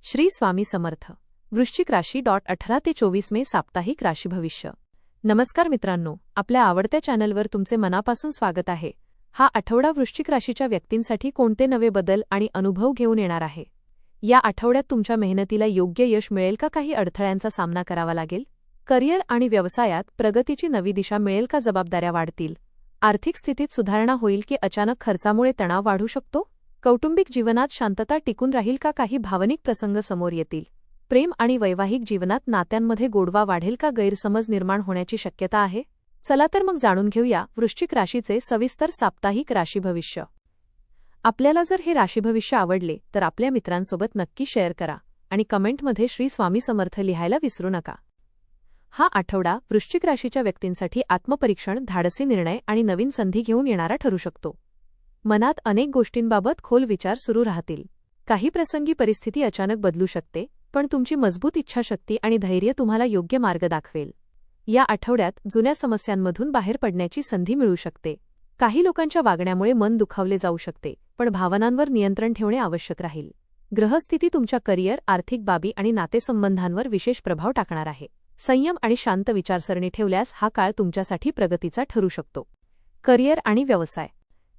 श्री स्वामी समर्थ. वृश्चिक राशी 18 ते 24 मे साप्ताहिक राशी भविष्य. नमस्कार मित्रांनो, आपल्या आवडत्या चॅनलवर तुमचे मनापासून स्वागत आहे. हा आठवडा वृश्चिक राशीच्या व्यक्तींसाठी कोणते नवे बदल आणि अनुभव घेऊन येणार आहे? या आठवड्यात तुमच्या मेहनतीला योग्य यश मिळेल का काही अडथळ्यांचा सामना करावा लागेल? करिअर आणि व्यवसायात प्रगतीची नवी दिशा मिळेल का जबाबदाऱ्या वाढतील? आर्थिक स्थितीत सुधारणा होईल की अचानक खर्चामुळे तणाव वाढू शकतो? कौटुंबिक जीवनात शांतता टिकून राहील का काही भावनिक प्रसंग समोर येतील? प्रेम आणि वैवाहिक जीवनात नात्यांमध्ये गोडवा वाढेल का गैरसमज निर्माण होण्याची शक्यता आहे? चला तर मग जाणून घेऊया वृश्चिक राशीचे सविस्तर साप्ताहिक राशी भविष्य. आपल्याला जर हे राशी भविष्य आवडले तर आपल्या मित्रांसोबत नक्की शेअर करा आणि कमेंटमध्ये श्री स्वामी समर्थ लिहायला विसरू नका. हा आठवडा वृश्चिक राशीच्या व्यक्तींसाठी आत्मपरीक्षण, धाडसी निर्णय आणि नवीन संधी घेऊन येणारा ठरू शकतो. मनात अनेक गोष्टींबाबत खोल विचार सुरू राहतील. काही प्रसंगी परिस्थिती अचानक बदलू शकते, पण तुमची मजबूत इच्छाशक्ती आणि धैर्य तुम्हाला योग्य मार्ग दाखवेल. या आठवड्यात जुन्या समस्यांमधून बाहेर पडण्याची संधी मिळू शकते. काही लोकांच्या वागण्यामुळे मन दुखावले जाऊ शकते, पण भावनांवर नियंत्रण ठेवणे आवश्यक राहील. ग्रहस्थिती तुमच्या करिअर, आर्थिक बाबी आणि नातेसंबंधांवर विशेष प्रभाव टाकणार आहे. संयम आणि शांत विचारसरणी ठेवल्यास हा काळ तुमच्यासाठी प्रगतीचा ठरू शकतो. करिअर आणि व्यवसाय.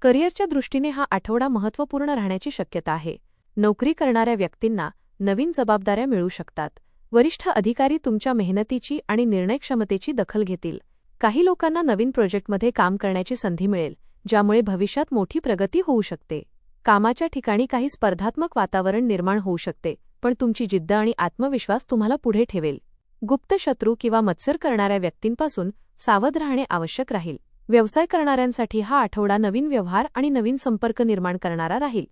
करिअरच्या दृष्टीने हा आठवडा महत्त्वपूर्ण राहण्याची शक्यता आहे. नोकरी करणाऱ्या व्यक्तींना नवीन जबाबदाऱ्या मिळू शकतात. वरिष्ठ अधिकारी तुमच्या मेहनतीची आणि निर्णयक्षमतेची दखल घेतील. काही लोकांना नवीन प्रोजेक्टमध्ये काम करण्याची संधी मिळेल, ज्यामुळे भविष्यात मोठी प्रगती होऊ शकते. कामाच्या ठिकाणी काही स्पर्धात्मक वातावरण निर्माण होऊ शकते, पण तुमची जिद्द आणि आत्मविश्वास तुम्हाला पुढे ठेवेल. गुप्त शत्रू किंवा मत्सर करणाऱ्या व्यक्तींपासून सावध राहणे आवश्यक राहील. व्यवसाय करणाऱ्यांसाठी हा आठवडा नवीन व्यवहार आणि नवीन संपर्क निर्माण करणारा राहील.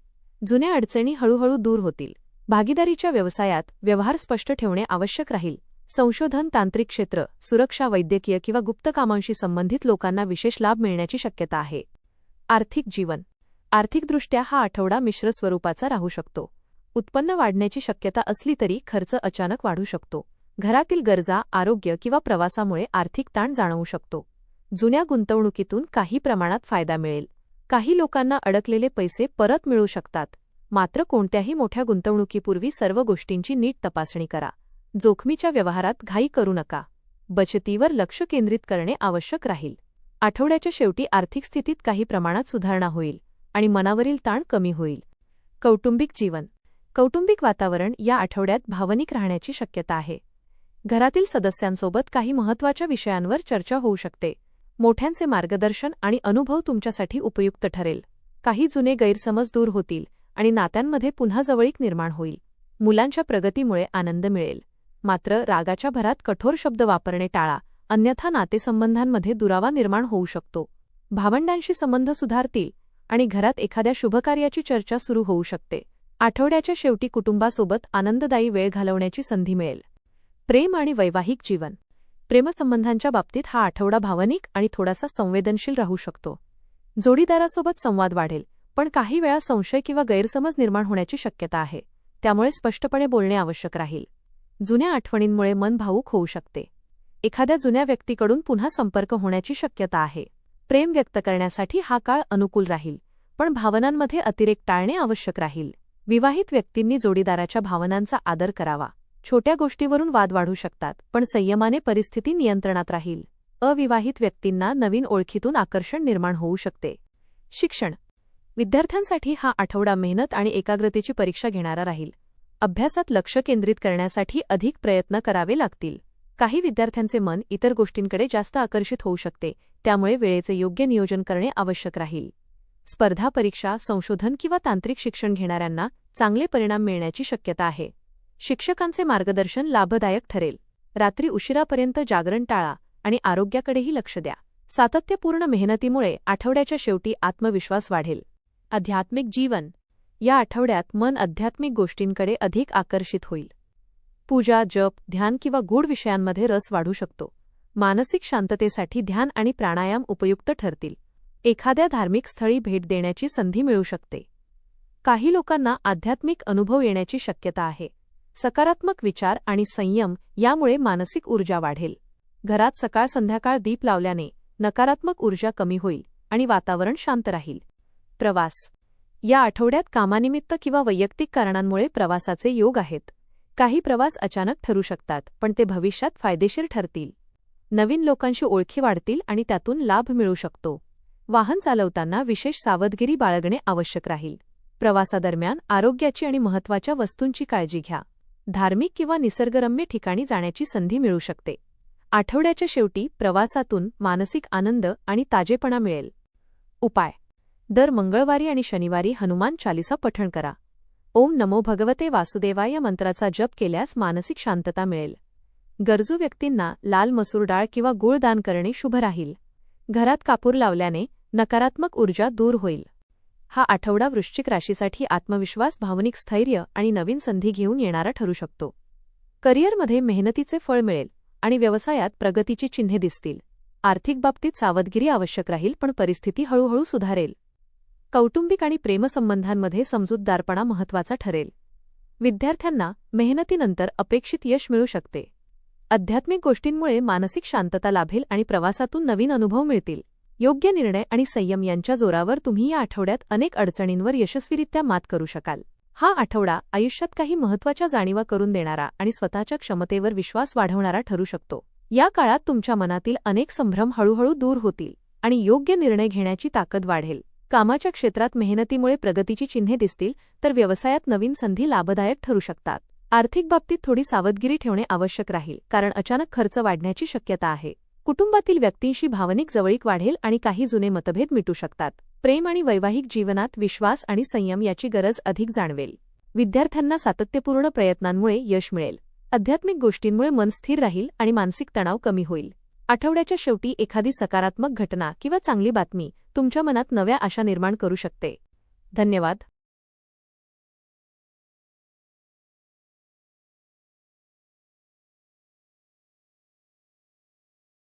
जुन्या अडचणी हळूहळू दूर होतील. भागीदारीच्या व्यवसायात व्यवहार स्पष्ट ठेवणे आवश्यक राहील. संशोधन, तांत्रिक क्षेत्र, सुरक्षा, वैद्यकीय किंवा गुप्त कामांशी संबंधित लोकांना विशेष लाभ मिळण्याची शक्यता आहे. आर्थिक जीवन. आर्थिकदृष्ट्या हा आठवडा मिश्र स्वरूपाचा राहू शकतो. उत्पन्न वाढण्याची शक्यता असली तरी खर्च अचानक वाढू शकतो. घरातील गरजा, आरोग्य किंवा प्रवासामुळे आर्थिक ताण जाणवू शकतो. जुन्या गुंतवणुकीतून काही प्रमाणात फायदा मिळेल. काही लोकांना अडकलेले पैसे परत मिळू शकतात. मात्र कोणत्याही मोठ्या गुंतवणुकीपूर्वी सर्व गोष्टींची नीट तपासणी करा. जोखमीच्या व्यवहारात घाई करू नका. बचतीवर लक्ष केंद्रित करणे आवश्यक राहील. आठवड्याच्या शेवटी आर्थिक स्थितीत काही प्रमाणात सुधारणा होईल आणि मनावरील ताण कमी होईल. कौटुंबिक जीवन. कौटुंबिक वातावरण या आठवड्यात भावनिक राहण्याची शक्यता आहे. घरातील सदस्यांसोबत काही महत्त्वाच्या विषयांवर चर्चा होऊ शकते. मोठ्यांचे मार्गदर्शन आणि अनुभव तुमच्यासाठी उपयुक्त ठरेल. काही जुने गैरसमज दूर होतील आणि नात्यांमध्ये पुन्हा जवळीक निर्माण होईल. मुलांच्या प्रगतीमुळे आनंद मिळेल. मात्र रागाच्या भरात कठोर शब्द वापरणे टाळा, अन्यथा नातेसंबंधांमध्ये दुरावा निर्माण होऊ शकतो. भावंडांशी संबंध सुधारतील आणि घरात एखाद्या शुभकार्याची चर्चा सुरू होऊ शकते. आठवड्याच्या शेवटी कुटुंबासोबत आनंददायी वेळ घालवण्याची संधी मिळेल. प्रेम आणि वैवाहिक जीवन. प्रेमसंबंधांच्या बाबतीत हा आठवडा भावनिक आणि थोडासा संवेदनशील राहू शकतो. जोडीदारासोबत संवाद वाढेल, पण काही वेळा संशय किंवा गैरसमज निर्माण होण्याची शक्यता आहे. त्यामुळे स्पष्टपणे बोलणे आवश्यक राहील. जुन्या आठवणींमुळे मन भावूक होऊ शकते. एखाद्या जुन्या व्यक्तीकडून पुन्हा संपर्क होण्याची शक्यता आहे. प्रेम व्यक्त करण्यासाठी हा काळ अनुकूल राहील, पण भावनांमध्ये अतिरेक टाळणे आवश्यक राहील. विवाहित व्यक्तींनी जोडीदाराच्या भावनांचा आदर करावा. छोट्या गोष्टीवरून वाद वाढू शकतात, पण संयमाने परिस्थिती नियंत्रणात राहील. अविवाहित व्यक्तींना नवीन ओळखीतून आकर्षण निर्माण होऊ शकते. शिक्षण. विद्यार्थ्यांसाठी हा आठवडा मेहनत आणि एकाग्रतेची परीक्षा घेणारा राहील. अभ्यासात लक्ष केंद्रित करण्यासाठी अधिक प्रयत्न करावे लागतील. काही विद्यार्थ्यांचे मन इतर गोष्टींकडे जास्त आकर्षित होऊ शकते, त्यामुळे वेळेचे योग्य नियोजन करणे आवश्यक राहील. स्पर्धा परीक्षा, संशोधन किंवा तांत्रिक शिक्षण घेणाऱ्यांना चांगले परिणाम मिळण्याची शक्यता आहे. शिक्षकांचे मार्गदर्शन लाभदायक ठरेल. रात्री उशिरापर्यंत जागरण टाळा आणि आरोग्याकडेही लक्ष द्या. सातत्यपूर्ण मेहनतीमुळे आठवड्याच्या शेवटी आत्मविश्वास वाढेल. आध्यात्मिक जीवन. या आठवड्यात मन आध्यात्मिक गोष्टींकडे अधिक आकर्षित होईल. पूजा, जप, ध्यान किंवा गूढ विषयांमध्ये रस वाढू शकतो. मानसिक शांततेसाठी ध्यान आणि प्राणायाम उपयुक्त ठरतील. एखाद्या धार्मिक स्थळी भेट देण्याची संधी मिळू शकते. काही लोकांना आध्यात्मिक अनुभव येण्याची शक्यता आहे. सकारात्मक विचार आणि संयम यामुळे मानसिक ऊर्जा वाढेल. घरात सकाळ संध्याकाळ दीप लावल्याने नकारात्मक ऊर्जा कमी होईल आणि वातावरण शांत राहील. प्रवास. या आठवड्यात कामानिमित्त किंवा वैयक्तिक कारणांमुळे प्रवासाचे योग आहेत. काही प्रवास अचानक ठरू शकतात, पण ते भविष्यात फायदेशीर ठरतील. नवीन लोकांशी ओळखी वाढतील आणि त्यातून लाभ मिळू शकतो. वाहन चालवताना विशेष सावधगिरी बाळगणे आवश्यक राहील. प्रवासादरम्यान आरोग्याची आणि महत्त्वाच्या वस्तूंची काळजी घ्या. धार्मिक किंवा निसर्गरम्य ठिकाणी जाण्याची संधी मिळू शकते. आठवड्याच्या शेवटी प्रवासातून मानसिक आनंद आणि ताजेपणा मिळेल. उपाय: दर मंगळवारी आणि शनिवारी हनुमान चालीसा पठण करा. ओम नमो भगवते वासुदेवाय या मंत्राचा जप केल्यास मानसिक शांतता मिळेल. गरजू व्यक्तींना लाल मसूर डाळ किंवा गूळ दान करणे शुभ राहील. घरात कापूर लावल्याने नकारात्मक ऊर्जा दूर होईल. हा आठवडा वृश्चिक राशीसाठी आत्मविश्वास, भावनिक स्थैर्य आणि नवीन संधी घेऊन येणारा ठरू शकतो. करिअरमध्ये मेहनतीचे फळ मिळेल आणि व्यवसायात प्रगतीची चिन्हे दिसतील. आर्थिक बाबतीत सावधगिरी आवश्यक राहील, पण परिस्थिती हळूहळू सुधारेल. कौटुंबिक आणि प्रेमसंबंधांमध्ये समजूतदारपणा महत्त्वाचा ठरेल. विद्यार्थ्यांना मेहनतीनंतर अपेक्षित यश मिळू शकते. आध्यात्मिक गोष्टींमुळे मानसिक शांतता लाभेल आणि प्रवासातून नवीन अनुभव मिळतील. योग्य निर्णय आणि संयम यांच्या जोरावर तुम्ही या आठवड्यात अनेक अडचणींवर यशस्वीरित्या मात करू शकाल. हा आठवडा आयुष्यात काही महत्त्वाच्या जाणीवा करून देणारा आणि स्वतःच्या क्षमतेवर विश्वास वाढवणारा ठरू शकतो. या काळात तुमच्या मनातील अनेक संभ्रम हळूहळू दूर होतील आणि योग्य निर्णय घेण्याची ताकद वाढेल. कामाच्या क्षेत्रात मेहनतीमुळे प्रगतीची चिन्हे दिसतील, तर व्यवसायात नवीन संधी लाभदायक ठरू शकतात. आर्थिक बाबतीत थोडी सावधगिरी ठेवणे आवश्यक राहील, कारण अचानक खर्च वाढण्याची शक्यता आहे. कुटुंबातील व्यक्तींशी भावनिक जवळीक वाढेल आणि काही जुने मतभेद मिटू शकतात. प्रेम आणि वैवाहिक जीवनात विश्वास आणि संयम याची गरज अधिक जाणवेल. विद्यार्थ्यांना सातत्यपूर्ण प्रयत्नांमुळे यश मिळेल. आध्यात्मिक गोष्टींमुळे मन स्थिर राहील आणि मानसिक तणाव कमी होईल. आठवड्याच्या शेवटी एखादी सकारात्मक घटना किंवा चांगली बातमी तुमच्या मनात नव्या आशा निर्माण करू शकते. धन्यवाद.